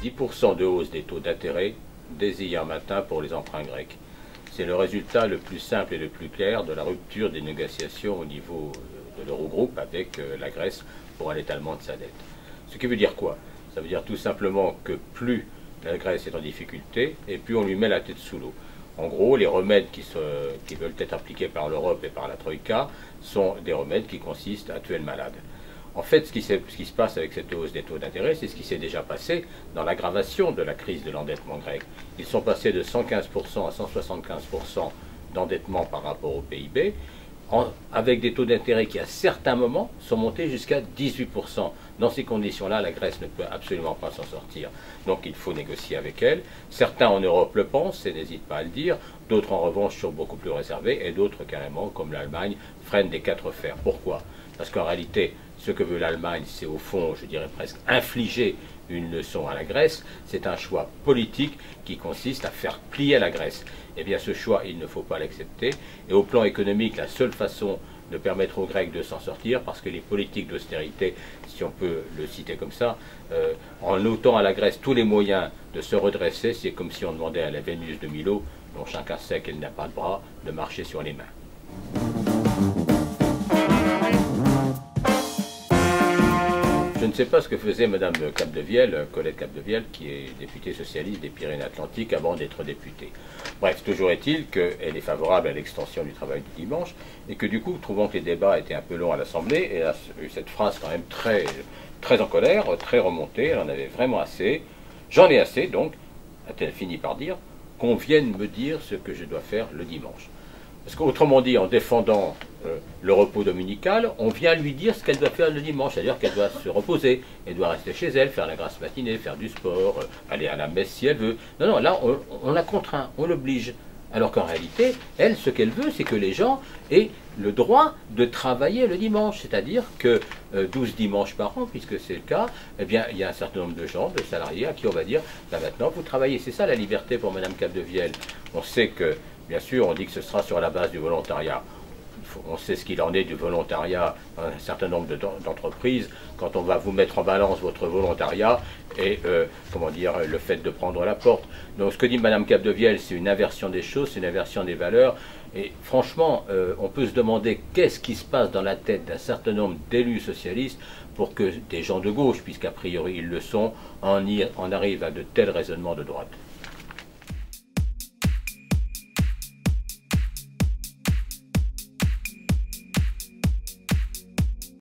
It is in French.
10% de hausse des taux d'intérêt dès hier matin pour les emprunts grecs. C'est le résultat le plus simple et le plus clair de la rupture des négociations au niveau de l'Eurogroupe avec la Grèce pour un étalement de sa dette. Ce qui veut dire quoi? Ça veut dire tout simplement que plus la Grèce est en difficulté et plus on lui met la tête sous l'eau. En gros, les remèdes qui veulent être appliqués par l'Europe et par la Troïka sont des remèdes qui consistent à tuer le malade. En fait, ce qui se passe avec cette hausse des taux d'intérêt, c'est ce qui s'est déjà passé dans l'aggravation de la crise de l'endettement grec. Ils sont passés de 115% à 175% d'endettement par rapport au PIB, avec des taux d'intérêt qui, à certains moments, sont montés jusqu'à 18%. Dans ces conditions-là, la Grèce ne peut absolument pas s'en sortir. Donc il faut négocier avec elle. Certains en Europe le pensent et n'hésitent pas à le dire. D'autres, en revanche, sont beaucoup plus réservés. Et d'autres, carrément, comme l'Allemagne, freinent des quatre fers. Pourquoi? Parce qu'en réalité, ce que veut l'Allemagne, c'est au fond, je dirais presque, infliger une leçon à la Grèce. C'est un choix politique qui consiste à faire plier la Grèce. Eh bien, ce choix, il ne faut pas l'accepter. Et au plan économique, la seule façon de permettre aux Grecs de s'en sortir, parce que les politiques d'austérité, si on peut le citer comme ça, en ôtant à la Grèce tous les moyens de se redresser, c'est comme si on demandait à la Vénus de Milo, dont chacun sait qu'elle n'a pas de bras, de marcher sur les mains. Je ne sais pas ce que faisait Mme Capdevielle, Colette Capdevielle, qui est députée socialiste des Pyrénées-Atlantiques avant d'être députée. Bref, toujours est-il qu'elle est favorable à l'extension du travail du dimanche et que du coup, trouvant que les débats étaient un peu longs à l'Assemblée, elle a eu cette phrase quand même très en colère, très remontée, elle en avait vraiment assez. J'en ai assez, donc, a-t-elle fini par dire, qu'on vienne me dire ce que je dois faire le dimanche. Parce qu'autrement dit, en défendant le repos dominical, on vient lui dire ce qu'elle doit faire le dimanche, c'est-à-dire qu'elle doit se reposer, elle doit rester chez elle, faire la grasse matinée, faire du sport, aller à la messe si elle veut. Non, non, là, on la contraint, on l'oblige. Alors qu'en réalité, elle, ce qu'elle veut, c'est que les gens aient le droit de travailler le dimanche, c'est-à-dire que 12 dimanches par an, puisque c'est le cas, eh bien, il y a un certain nombre de gens, de salariés, à qui on va dire, ben maintenant, vous travaillez. C'est ça la liberté pour Mme Capdevielle. On sait que, bien sûr, on dit que ce sera sur la base du volontariat. On sait ce qu'il en est du volontariat dans un certain nombre d'entreprises. Quand on va vous mettre en balance votre volontariat et comment dire, le fait de prendre la porte. Donc ce que dit Mme Capdevielle, c'est une inversion des choses, c'est une inversion des valeurs. Et franchement, on peut se demander qu'est-ce qui se passe dans la tête d'un certain nombre d'élus socialistes pour que des gens de gauche, puisqu'a priori ils le sont, en arrivent à de tels raisonnements de droite.